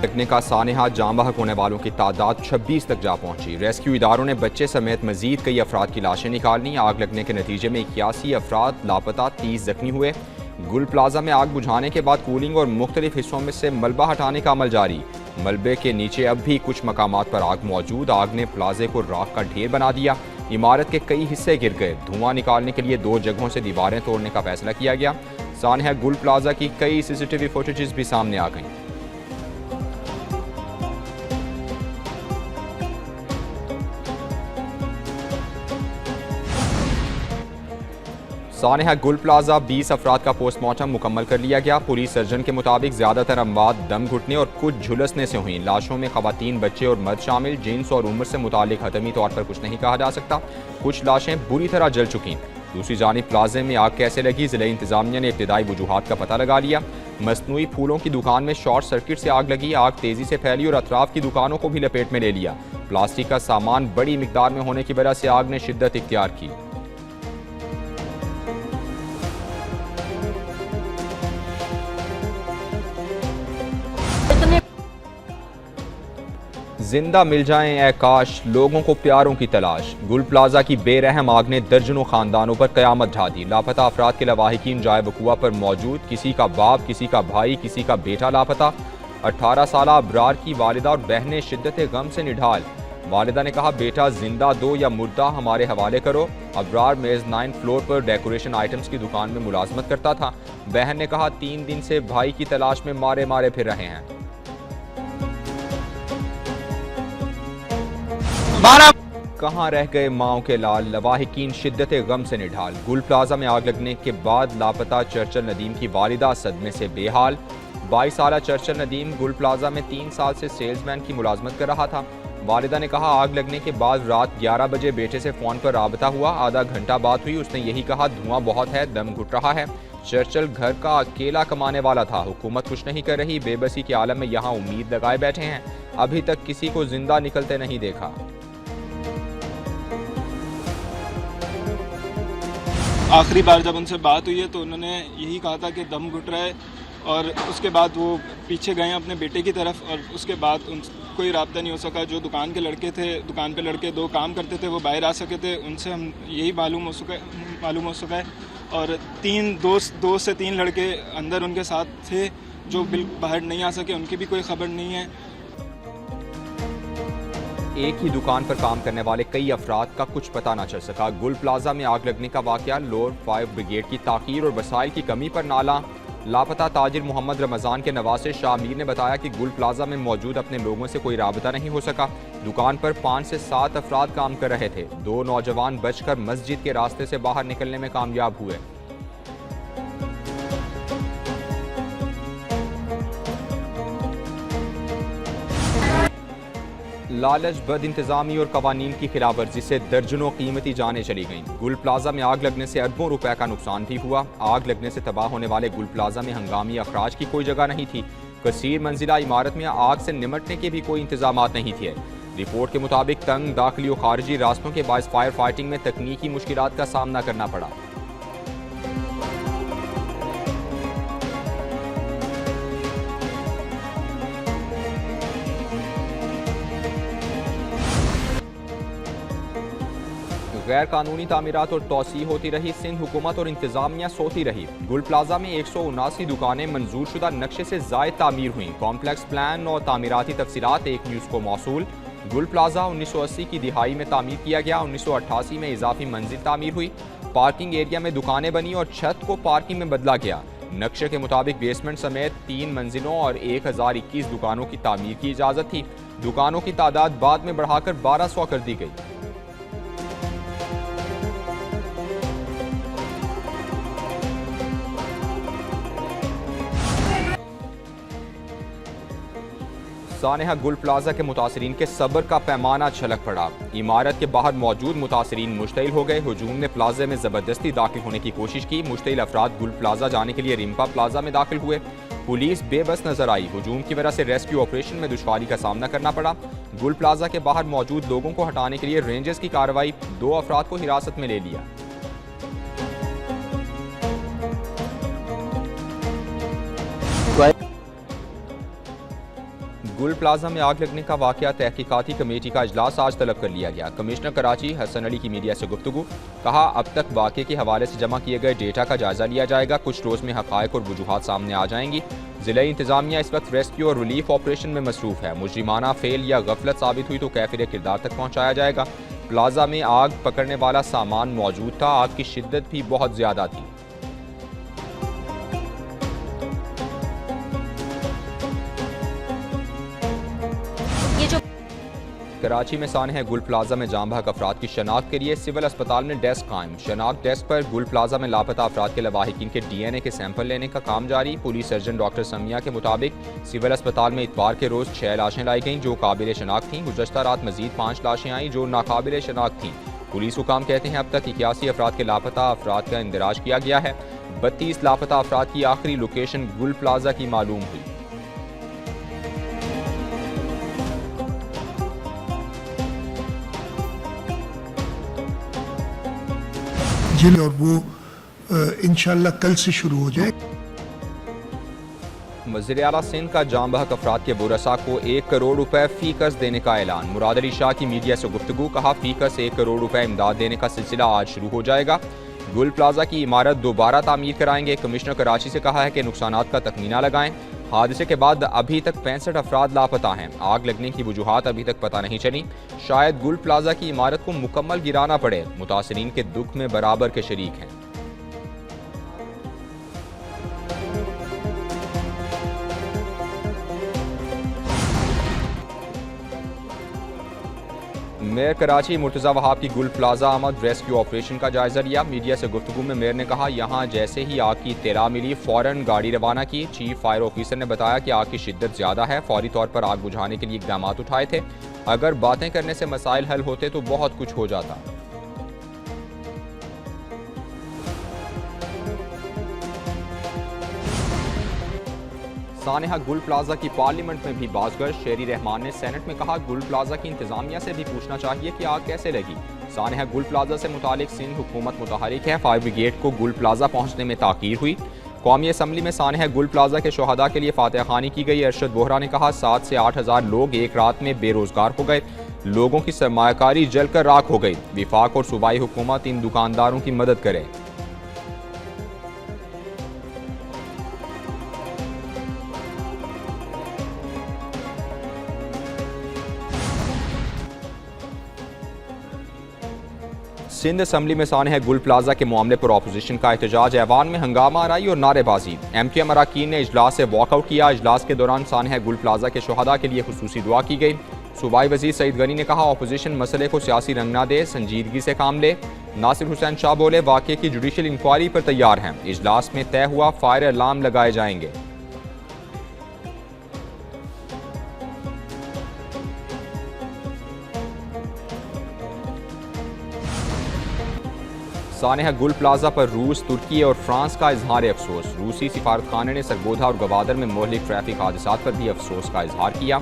लगने का सानहा जाम बहक होने वालों की तादाद 26 तक जा पहुंची। रेस्क्यू इदारों ने बच्चे समेत मजीद कई अफराद की लाशें निकाली। आग लगने के नतीजे में 81 अफराद लापता, 30 जख्मी हुए। गुल प्लाजा में आग बुझाने के बाद कूलिंग और मुख्तलिफ हिस्सों में से मलबा हटाने का अमल जारी। मलबे के नीचे अब भी कुछ मकामात पर आग मौजूद। आग ने प्लाजे को राख का ढेर बना दिया। इमारत के कई हिस्से गिर गए। धुआं निकालने के लिए 2 जगहों से दीवारें तोड़ने का फैसला किया गया। सानहा गुल प्लाजा की कई CCTV फुटेजेस भी सामने आ गई। सानहा गुल प्लाजा 20 अफराद का पोस्टमार्टम मुकम्मल कर लिया गया। पुलिस सर्जन के मुताबिक ज़्यादातर अमवात दम घुटने और कुछ झुलसने से हुई। लाशों में खवातीन, बच्चे और मर्द शामिल। जिन्स और उम्र से मुतालिक हतमी तौर पर कुछ नहीं कहा जा सकता। कुछ लाशें बुरी तरह जल चुकी। दूसरी जानिब प्लाजे में आग कैसे लगी, ज़िला इंतजामिया ने इब्तिदाई वजूहात का पता लगा लिया। मसनूई फूलों की दुकान में शॉर्ट सर्किट से आग लगी। आग तेज़ी से फैली और अतराफ की दुकानों को भी लपेट में ले लिया। प्लास्टिक का सामान बड़ी मिकदार में होने की वजह से आग ने शिद्दत इख्तियार की। जिंदा मिल जाएं ए काश, लोगों को प्यारों की तलाश। गुल प्लाजा की बेरहम आग ने दर्जनों खानदानों पर कयामत ढा दी। लापता अफराद के लवाहिकीन जाए वकुआ पर मौजूद। किसी का बाप, किसी का भाई, किसी का बेटा लापता। 18 साला अबरार की वालिदा और बहनें शिद्दत गम से निढाल। वालिदा ने कहा, बेटा जिंदा दो या मुर्दा हमारे हवाले करो। अबरार मेज 9 फ्लोर पर डेकोरेशन आइटम्स की दुकान में मुलाजमत करता था। बहन ने कहा, 3 दिन से भाई की तलाश में मारे मारे फिर रहे हैं। कहाँ रह गए माओ के लाल, लवाहिकीन शिद्दत गम से निढाल। गुल प्लाजा में आग लगने के बाद लापता चर्चल नदीम की वालिदा सदमे से बेहाल। 22 साला चर्चल नदीम गुल प्लाजा में 3 साल से सेल्समैन की मुलाजमत कर रहा था। वालिदा ने कहा, आग लगने के बाद रात 11 बजे बेटे से फ़ोन पर राबता हुआ। आधा घंटा बात हुई। उसने यही कहा, धुआं बहुत है, दम घुट रहा है। चर्चल घर का अकेला कमाने वाला था। हुकूमत कुछ नहीं कर रही। बेबसी के आलम में यहाँ उम्मीद लगाए बैठे हैं। अभी तक किसी को जिंदा निकलते नहीं देखा। आखिरी बार जब उनसे बात हुई है तो उन्होंने यही कहा था कि दम घुट रहा है, और उसके बाद वो पीछे गए अपने बेटे की तरफ, और उसके बाद उन कोई राब्ता नहीं हो सका। जो दुकान के लड़के थे, दुकान पे लड़के 2 काम करते थे, वो बाहर आ सके थे। उनसे हम यही मालूम हो सका है। और 2 से 3 लड़के अंदर उनके साथ थे जो बाहर नहीं आ सके, उनकी भी कोई खबर नहीं है। एक ही दुकान पर काम करने वाले कई अफराद का कुछ पता न चल सका। गुल प्लाजा में आग लगने का वाकया लोअर फायर ब्रिगेड की ताकीर और वसाइल की कमी पर नाला। लापता ताजिर मोहम्मद रमज़ान के नवासे शाह मीर ने बताया कि गुल प्लाजा में मौजूद अपने लोगों से कोई राबता नहीं हो सका। दुकान पर 5 से 7 अफराद काम कर रहे थे। 2 नौजवान बचकर मस्जिद के रास्ते से बाहर निकलने में कामयाब हुए। लालच, बद इंतजामी और कवानीन की खिलाफ वर्जी से दर्जनों कीमती जानें चली गईं। गुल प्लाजा में आग लगने से अरबों रुपए का नुकसान भी हुआ। आग लगने से तबाह होने वाले गुल प्लाजा में हंगामी अखराज की कोई जगह नहीं थी। कसीर मंजिला इमारत में आग से निमटने के भी कोई इंतजामात नहीं थे। रिपोर्ट के मुताबिक तंग दाखिली और खारजी रास्तों के बायस फायर फाइटिंग में तकनीकी मुश्किलात का सामना करना पड़ा। गैर कानूनी तामीरात और तोसी होती रही। सिंध हुकूमत और इंतजामिया सोती रही। गुल प्लाजा में 179 दुकानें मंजूर शुदा नक्शे से जायद तामीर हुई। कॉम्प्लेक्स प्लान और तामीराती तफसीलात एक न्यूज़ को मौसूल। गुल प्लाजा 1980 की दिहाई में तामीर किया गया। 1988 में इजाफी मंजिल तामीर हुई। पार्किंग एरिया में दुकानें बनी और छत को पार्किंग में बदला गया। नक्शे के मुताबिक बेसमेंट समेत 3 मंजिलों और 1021 दुकानों की तामीर की इजाज़त थी। दुकानों की तादाद बाद में बढ़ाकर 1200 कर दी गई। सानहा गुल प्लाजा के मुतासरीन के सब्र का पैमाना छलक पड़ा। इमारत के बाहर मौजूद मुतासरीन मुश्तइल हो गए। हुजूम ने प्लाजा में ज़बरदस्ती दाखिल होने की कोशिश की। मुश्तइल अफराद गुल प्लाजा जाने के लिए रिम्पा प्लाजा में दाखिल हुए। पुलिस बेबस नजर आई। हुजूम की वजह से रेस्क्यू ऑपरेशन में दुश्वारी का सामना करना पड़ा। गुल प्लाजा के बाहर मौजूद लोगों को हटाने के लिए रेंजर्स की कार्रवाई। 2 अफराद को हिरासत में ले लिया। गुल प्लाजा में आग लगने का वाकया तहकीकाती कमेटी का इजलास आज तलब कर लिया गया। कमिश्नर कराची हसन अली की मीडिया से गुफ्तगू, कहा अब तक वाकये के हवाले से जमा किए गए डेटा का जायजा लिया जाएगा। कुछ रोज में हकायक और वजूहात सामने आ जाएंगी। जिला इंतजामिया इस वक्त रेस्क्यू और रिलीफ ऑपरेशन में मसरूफ है। मुजरिमाना फेल या गफलत साबित हुई तो कैफिर किरदार तक पहुँचाया जाएगा। प्लाजा में आग पकड़ने वाला सामान मौजूद था। आग की शिद्दत भी बहुत ज्यादा थी। कराची में सानहा गुल प्लाजा में जाम बहक अफराद की शनाख्त के लिए सिविल अस्पताल में डेस्क कायम। शनाख्त डेस्क पर गुल प्लाजा में लापता अफराद के लवाहिकीन के DNA के सैंपल लेने का काम जारी। पुलिस सर्जन डॉक्टर समिया के मुताबिक सिविल अस्पताल में इतवार के रोज 6 लाशें लाई गईं जो काबिल शनाख्त थीं। गुज़श्ता रात मजीद 5 लाशें आईं जो नाकाबिल शनाख्त थीं। पुलिस हुकाम कहते हैं अब तक 81 अफराद के लापता अफराद का इंदराज किया गया है। 32 लापता अफराद की आखिरी लोकेशन गुल प्लाजा की मालूम हुई। और वो इंशाल्लाह कल से शुरू हो जाए। वज़ीर आला सिंध का जाम बहक अफराद के बुरसा को 1 करोड़ रुपए फी कर्ज देने का ऐलान। मुराद अली शाह की मीडिया से गुफ्तगू, कहा फी कर्ज 1 करोड़ रुपए इमदाद देने का सिलसिला आज शुरू हो जाएगा। गुल प्लाजा की इमारत दोबारा तामीर कराएंगे। कमिश्नर कराची से कहा है कि नुकसानात का तखमीना लगाएं। हादसे के बाद अभी तक 65 अफराद लापता हैं। आग लगने की वजूहात अभी तक पता नहीं चली। शायद गुल प्लाजा की इमारत को मुकम्मल गिराना पड़े। मुतासिरीन के दुख में बराबर के शरीक हैं। मेयर कराची मुर्तज़ा वहाब की गुल प्लाजा आमद रेस्क्यू ऑपरेशन का जायजा लिया। मीडिया से गुफ्तगू में मेयर ने कहा, यहाँ जैसे ही आग की इत्तला मिली फौरन गाड़ी रवाना की। चीफ फायर ऑफिसर ने बताया कि आग की शिद्दत ज़्यादा है। फौरी तौर पर आग बुझाने के लिए इक़दाम उठाए थे। अगर बातें करने से मसाइल हल होते तो बहुत कुछ हो जाता। सानहा गुल प्लाजा की पार्लियामेंट में भी बाज़गश। शेरी रहमान ने सेनेट में कहा, गुल प्लाजा की इंतजामिया से भी पूछना चाहिए कि आग कैसे लगी। सानहा गुल प्लाजा से मुतालिक सिंध हुकूमत मुतहरिक है। फायर ब्रिगेड को गुल प्लाजा पहुंचने में ताख़ीर हुई। कौमी असम्बली में सानहा गुल प्लाजा के शोहदा के लिए फातह खानी की गई। अरशद बोहरा ने कहा, 7 से 8 हज़ार लोग एक रात में बेरोजगार हो गए। लोगों की सरमायाकारी जलकर राख हो गई। विफाक और सूबाई हुकूमत इन दुकानदारों की मदद करे। सिंध असम्बली में सानहा गुल प्लाजा के मामले पर अपोजिशन का एहतजाज। ऐवान में हंगामा आराई और नारेबाजी। MQM अरकान ने इजलास से वॉकआउट किया। इजलास के दौरान सानहा गुल प्लाजा के शोहदा के लिए खुसूसी दुआ की गई। सूबाई वजीर सईद गनी ने कहा, अपोजिशन मसले को सियासी रंग ना दे, संजीदगी से काम ले। नासिर हुसैन शाह बोले, वाक़े की जुडिशल इंक्वायरी पर तैयार हैं। इजलास में तय हुआ फायर अलार्म लगाए जाएंगे। सानहा गुल प्लाजा पर रूस, तुर्की और फ्रांस का इजहार अफसोस। रूसी सिफारतखाने ने सरगोधा और गवादर में मोहलिक ट्रैफिक हादसात पर भी अफसोस का इजहार किया।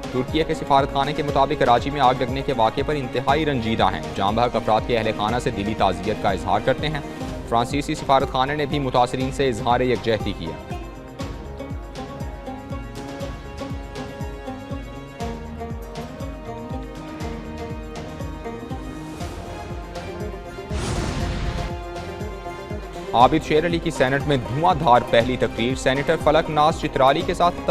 तुर्की के सिफारतखाने के मुताबिक कराची में आग लगने के वाक़े पर इंतहाई रंजीदा हैं। जाम बहक अफराद के अहल खाना से दिली ताज़ियत का इजहार करते हैं। फ्रांसीसी सिफारतखाने ने भी मुतासरीन से इजहार यकजहती किया। आबिद शेर अली की सेनेट में धुआंधार पहली तकरीर। सेनेटर फलक नाज चित्राली के साथ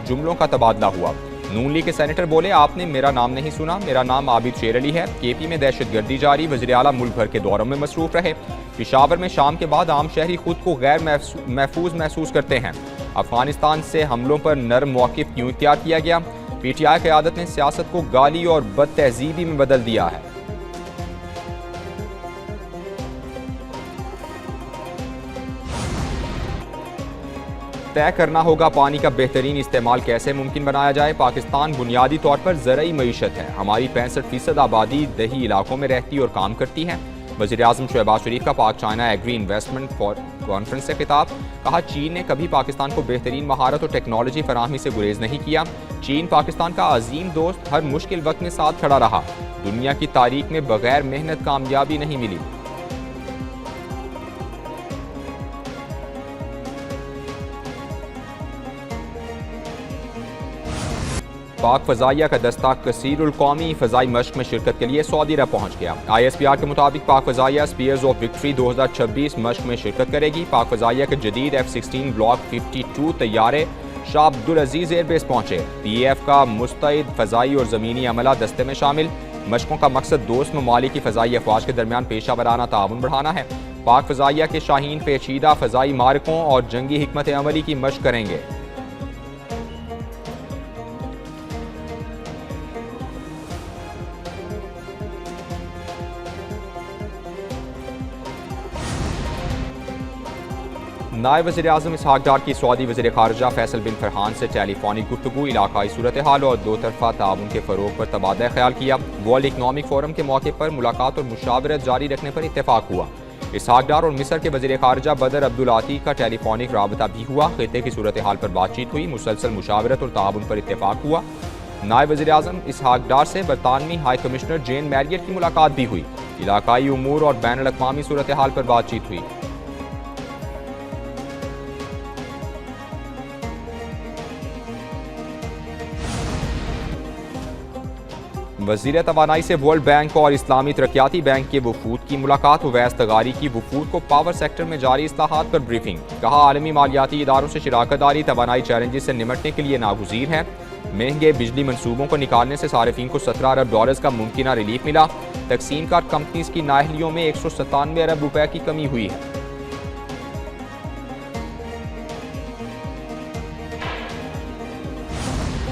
जुमलों का तबादला हुआ। नून लीग के सेनेटर बोले, आपने मेरा नाम नहीं सुना, मेरा नाम आबिद शेर अली है। KP में दहशतगर्दी जारी। वज़ीर आला मुल्क भर के दौरों में मसरूफ रहे। पेशावर में शाम के बाद आम शहरी खुद को गैर महफूज महसूस करते हैं। अफगानिस्तान से हमलों पर नरम मौक़िफ़ क्यों इख्तियार किया गया। PTI क़यादत ने सियासत को गाली और बदतहजीबी में बदल दिया है। तय करना होगा पानी का बेहतरीन इस्तेमाल कैसे मुमकिन बनाया जाए। पाकिस्तान बुनियादी तौर पर ज़रई मईशत है। हमारी 65% आबादी दही इलाकों में रहती और काम करती है। वज़ीर आज़म शहबाज शरीफ का पाक चाइना एग्री इन्वेस्टमेंट कॉन्फ्रेंस से खिताब। कहा, चीन ने कभी पाकिस्तान को बेहतरीन महारत और टेक्नोलॉजी फराहमी से गुरेज नहीं किया। चीन पाकिस्तान का अजीम दोस्त, हर मुश्किल वक्त में साथ खड़ा रहा। दुनिया की तारीख में बगैर मेहनत कामयाबी नहीं मिली। पाक फ़ज़ाइया का दस्ता कसीरुल कौमी फ़ज़ाई मश्क में शिरकत के लिए सऊदी अरब पहुँच गया। ISPR के मुताबिक पाक फ़ज़ाइया स्पीयर्स ऑफ विक्ट्री 2026 मश्क में शिरकत करेगी। पाक फ़ज़ाइया के जदीद F-16 ब्लॉक 52 तैयारे शाह अब्दुल अजीज़ एयरबेस पहुँचे। PAF का मुस्तैद फ़ज़ाई और ज़मीनी अमला दस्ते में शामिल। मशकों का मकसद दोस्त ममालिक की फ़ज़ाई अफवाज के दरमियान पेशा वराना ताउन बढ़ाना है। पाक फ़ज़ाइया के शाहीन पेचीदा फ़ज़ाई मारकों और जंगी हिकमत अमली की मशक करेंगे। नायब वज़ीर-ए-आज़म इसहाक डार की सऊदी वज़ीर ख़ारिजा फैसल बिन फरहान से टेलीफोनिक गुफ्तगू इलाकाई सूरत हाल और दो तरफ़ा ताउन के फ़रोग़ पर तबादला ख्याल किया। वर्ल्ड इकनॉमिक फोरम के मौके पर मुलाकात और मुशावरत जारी रखने पर इत्तेफाक हुआ। इसहाक डार और मिस्र के वज़ीर ख़ारिजा बदर अब्दुल आती का टेलीफोनिक राबता भी हुआ। ख़ित्ते की सूरत हाल पर बातचीत हुई। मुसलसल मुशावरत और ताउन पर इत्तेफाक हुआ। नायब वज़ीर-ए-आज़म इसहाक डार से बरतानवी हाई कमिश्नर जेन मैरियट की मुलाकात भी हुई। इलाकाई उमूर और बैनुल अक़वामी सूरत हाल पर बातचीत हुई। वज़ीर तवानाई से वर्ल्ड बैंक और इस्लामी तरक्याती बैंक के वफूद की मुलाकात। उवैस तगारी की वफूद को पावर सेक्टर में जारी इस्लाहात पर ब्रीफिंग। कहा आलमी मालियाती इदारों से शिराकतदारी तवानाई चैलेंजेस से निमटने के लिए नागुज़ीर है। महंगे बिजली मनसूबों को निकालने से सारिफीन को $17 अरब का मुमकिना रिलीफ मिला। तकसीम कार कंपनीज की नाअहलियों में 197 अरब रुपए की कमी हुई है।